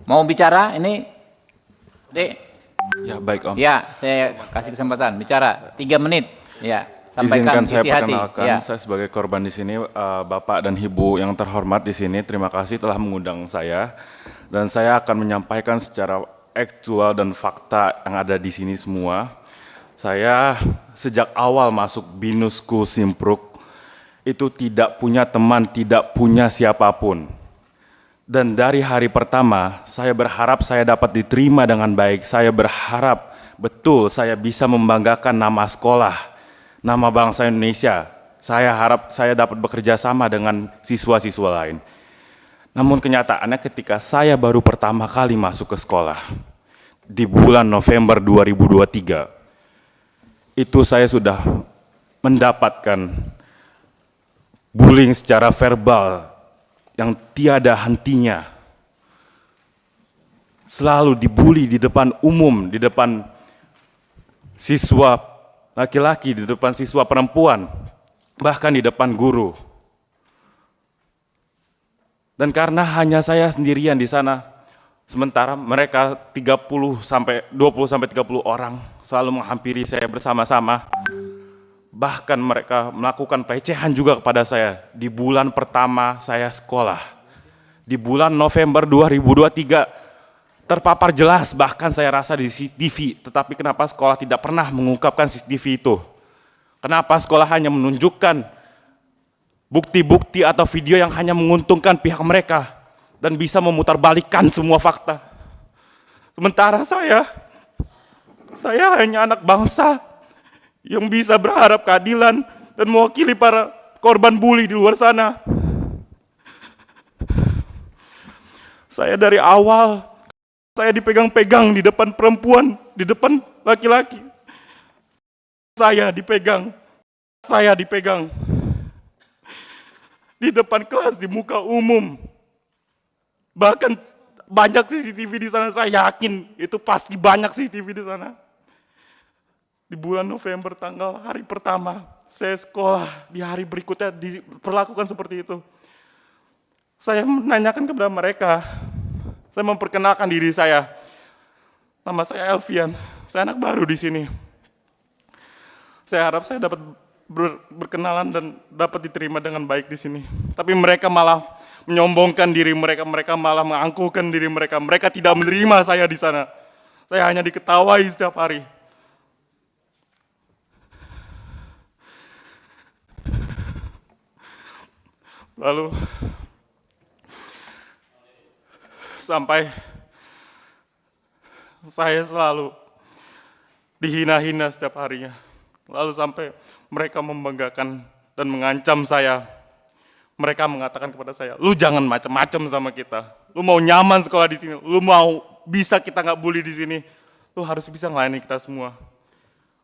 Mau bicara ini, Dek? Ya baik Om. Ya, saya kasih kesempatan bicara 3 menit. Ya, sampaikan Izinkan saya isi hati. perkenalkan, Ya. saya sebagai korban di sini, Bapak dan Ibu yang terhormat di sini, terima kasih telah mengundang saya. Dan saya akan menyampaikan secara aktual dan fakta yang ada di sini semua. Saya sejak awal masuk Binus School Simpruk, itu tidak punya teman, tidak punya siapapun. Dan dari hari pertama, saya berharap saya dapat diterima dengan baik. Saya berharap betul saya bisa membanggakan nama sekolah, nama bangsa Indonesia. Saya harap saya dapat bekerja sama dengan siswa-siswa lain. Namun kenyataannya ketika saya baru pertama kali masuk ke sekolah, di bulan November 2023, itu saya sudah mendapatkan bullying secara verbal yang tiada hentinya. Selalu dibully di depan umum, di depan siswa laki-laki, di depan siswa perempuan, bahkan di depan guru. Dan karena hanya saya sendirian di sana, sementara mereka 20 sampai 30 orang selalu menghampiri saya bersama-sama. Bahkan mereka melakukan pelecehan juga kepada saya di bulan pertama saya sekolah. Di bulan November 2023 terpapar jelas, bahkan saya rasa di CCTV, tetapi kenapa sekolah tidak pernah mengungkapkan CCTV itu? Kenapa sekolah hanya menunjukkan bukti-bukti atau video yang hanya menguntungkan pihak mereka dan bisa memutarbalikkan semua fakta? Sementara saya hanya anak bangsa yang bisa berharap keadilan dan mewakili para korban bully di luar sana. Saya dari awal, saya dipegang-pegang di depan perempuan, di depan laki-laki. Saya dipegang di depan kelas, di muka umum. Bahkan banyak CCTV di sana, saya yakin itu pasti banyak CCTV di sana. Di bulan November hari pertama saya sekolah, di hari berikutnya diperlakukan seperti itu. Saya menanyakan kepada mereka, saya memperkenalkan diri saya. Nama saya Elvian, saya anak baru di sini. Saya harap saya dapat berkenalan dan dapat diterima dengan baik di sini. Tapi mereka malah menyombongkan diri mereka, mereka malah mengangkuhkan diri mereka. Mereka tidak menerima saya di sana. Saya hanya diketawai setiap hari. Lalu sampai saya selalu dihina-hina setiap harinya. Lalu sampai mereka membanggakan dan mengancam saya. Mereka mengatakan kepada saya, lu jangan macam-macam sama kita. Lu mau nyaman sekolah di sini, lu mau bisa kita nggak bully di sini, lu harus bisa melayani kita semua.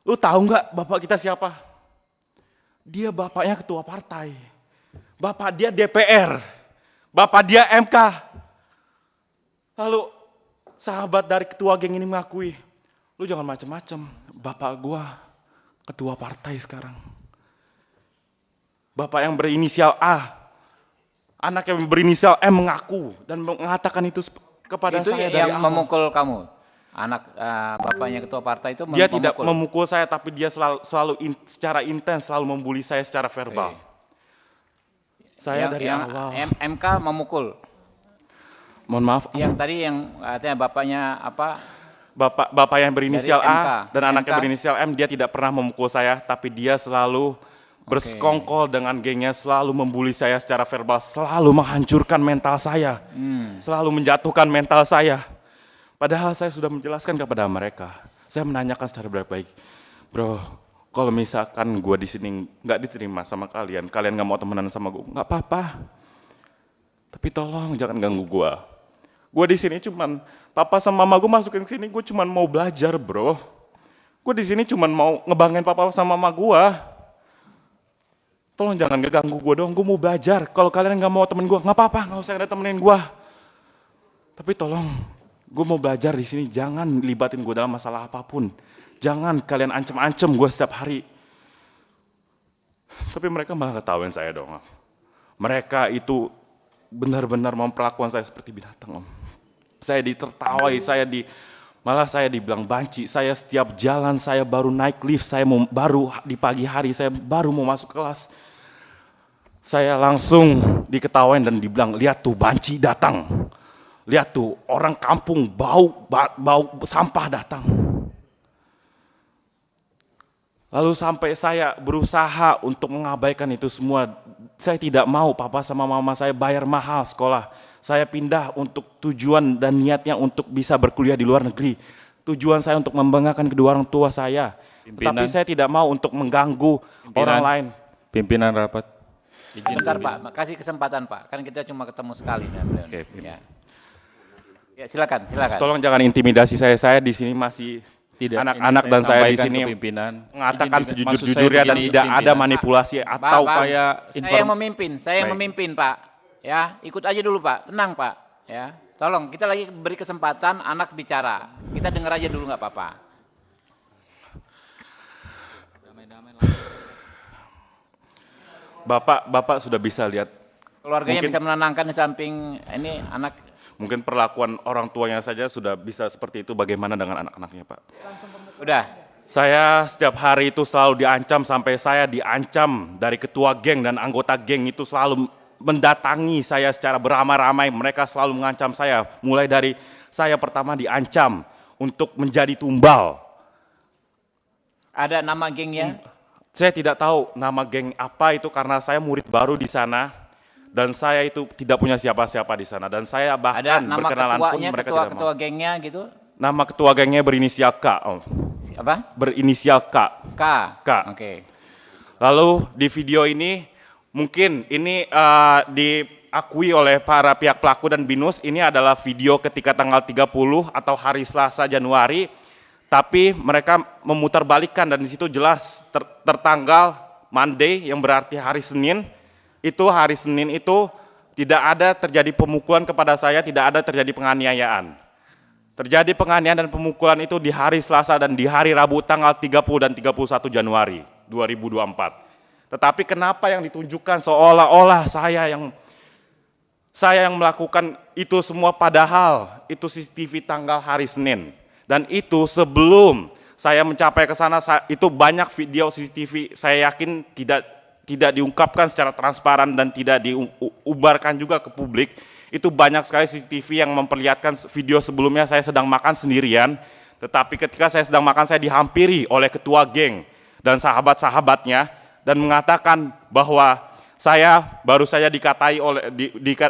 Lu tahu nggak bapak kita siapa? Dia bapaknya ketua partai. Bapak dia DPR, bapak dia MK. Lalu sahabat dari ketua geng ini mengakui, lu jangan macem-macem, bapak gua ketua partai sekarang. Bapak yang berinisial A, anak yang berinisial M mengaku dan mengatakan itu kepada Itu saya dari yang awal. memukul kamu? Anak bapaknya ketua partai itu Dia tidak memukul saya, tapi dia selalu secara intens selalu membuli saya secara verbal. Saya dari awal. MK memukul. Mohon maaf. Yang tadi yang artinya bapaknya apa? Bapak yang berinisial Dari MK. A dan anak yang berinisial M, dia tidak pernah memukul saya, tapi dia selalu bersekongkol dengan gengnya, selalu membuli saya secara verbal, selalu menghancurkan mental saya, selalu menjatuhkan mental saya. Padahal saya sudah menjelaskan kepada mereka, saya menanyakan secara baik-baik, bro, kalau misalkan gue di sini nggak diterima sama kalian nggak mau temenan sama gue, nggak apa-apa. Tapi tolong jangan ganggu gue. Gue di sini cuman papa sama mama gue masukin sini, gue cuman mau belajar, bro. Gue di sini cuman mau ngebanggain papa sama mama gue. Tolong jangan ganggu gue dong, gue mau belajar. Kalau kalian nggak mau temen gue, nggak apa-apa, nggak usah ada temenin gue. Tapi tolong, gue mau belajar di sini, jangan libatin gue dalam masalah apapun. Jangan kalian ancam-ancam gue setiap hari. Tapi mereka malah ketawain saya dong, Om. Mereka itu benar-benar memperlakukan saya seperti binatang, Om. saya ditertawai, malah saya dibilang banci. Saya setiap jalan, saya baru naik lift, baru di pagi hari, saya baru mau masuk kelas. Saya langsung diketawain dan dibilang, lihat tuh banci datang. Lihat tuh orang kampung bau sampah datang. Lalu sampai saya berusaha untuk mengabaikan itu semua. Saya tidak mau papa sama mama saya bayar mahal sekolah. Saya pindah untuk tujuan dan niatnya untuk bisa berkuliah di luar negeri. Tujuan saya untuk membanggakan kedua orang tua saya. Tetapi saya tidak mau untuk mengganggu orang lain. Pimpinan rapat. Bentar Pak, kasih kesempatan Pak. Kan kita cuma ketemu sekali dengan beliau. Oke, Ya, silakan. Tolong jangan intimidasi saya. Saya di sini masih anak-anak dan saya di sini mengatakan sejujur-jujurnya dan tidak ada manipulasi atau saya yang memimpin Pak. Ya, ikut aja dulu Pak, tenang Pak. Ya, tolong kita lagi beri kesempatan anak bicara. Kita dengar aja dulu nggak apa-apa. Bapak sudah bisa lihat. Keluarganya bisa menenangkan di samping ini anak. Mungkin perlakuan orang tuanya saja sudah bisa seperti itu. Bagaimana dengan anak-anaknya Pak? Udah. Saya setiap hari itu selalu diancam, sampai saya diancam dari ketua geng dan anggota geng itu selalu mendatangi saya secara beramai-ramai. Mereka selalu mengancam saya, mulai dari saya pertama diancam untuk menjadi tumbal. Ada nama gengnya? Saya tidak tahu nama geng apa itu karena saya murid baru di sana dan saya itu tidak punya siapa-siapa di sana dan saya bahkan ada nama berkenalan pun mereka tidak mau. Ketua gengnya gitu? Nama ketua gengnya berinisial K. Apa? Berinisial K. K. Oke. Lalu di video ini mungkin ini diakui oleh para pihak pelaku dan BINUS, ini adalah video ketika tanggal 30 atau hari Selasa Januari, tapi mereka memutarbalikkan dan di situ jelas tertanggal Monday yang berarti hari Senin. Hari Senin itu tidak ada terjadi pemukulan kepada saya, tidak ada terjadi penganiayaan. Terjadi penganiayaan dan pemukulan itu di hari Selasa dan di hari Rabu tanggal 30 dan 31 Januari 2024. Tetapi kenapa yang ditunjukkan seolah-olah saya yang melakukan itu semua padahal itu CCTV tanggal hari Senin. Dan itu sebelum saya mencapai ke sana, itu banyak video CCTV saya yakin tidak diungkapkan secara transparan dan tidak diubarkan juga ke publik. Itu banyak sekali CCTV yang memperlihatkan video sebelumnya saya sedang makan sendirian, tetapi ketika saya sedang makan saya dihampiri oleh ketua geng dan sahabat-sahabatnya dan mengatakan bahwa saya baru saja dikatai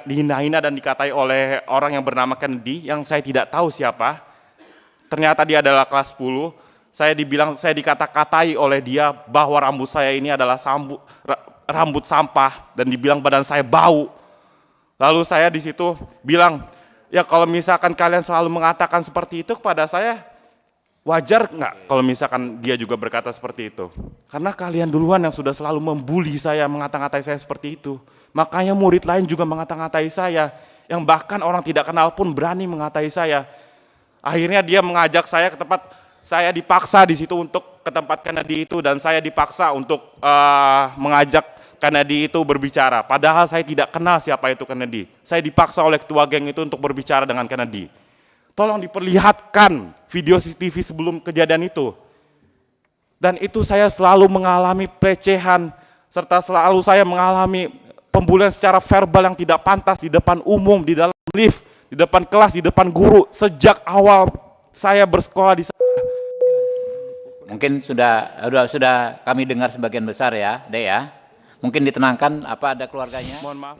dihina-hina dan dikatai oleh orang yang bernama Kennedy yang saya tidak tahu siapa. Ternyata dia adalah kelas 10. Saya dikata-katai oleh dia bahwa rambut saya ini adalah rambut sampah dan dibilang badan saya bau. Lalu saya di situ bilang, ya kalau misalkan kalian selalu mengatakan seperti itu kepada saya, wajar nggak kalau misalkan dia juga berkata seperti itu? Karena kalian duluan yang sudah selalu membuli saya, mengata-ngatai saya seperti itu. Makanya murid lain juga mengata-ngatai saya, yang bahkan orang tidak kenal pun berani mengatai saya. Akhirnya dia mengajak saya ke tempat, saya dipaksa di situ untuk ke tempat Kennedy itu dan saya dipaksa untuk mengajak Kennedy itu berbicara. Padahal saya tidak kenal siapa itu Kennedy. Saya dipaksa oleh ketua geng itu untuk berbicara dengan Kennedy. Tolong diperlihatkan video CCTV sebelum kejadian itu. Dan itu saya selalu mengalami pelecehan serta selalu saya mengalami pembulian secara verbal yang tidak pantas di depan umum, di dalam lift, di depan kelas, di depan guru sejak awal saya bersekolah di sana. Mungkin sudah kami dengar sebagian besar ya, Dek ya. Mungkin ditenangkan, apa ada keluarganya? Mohon maaf.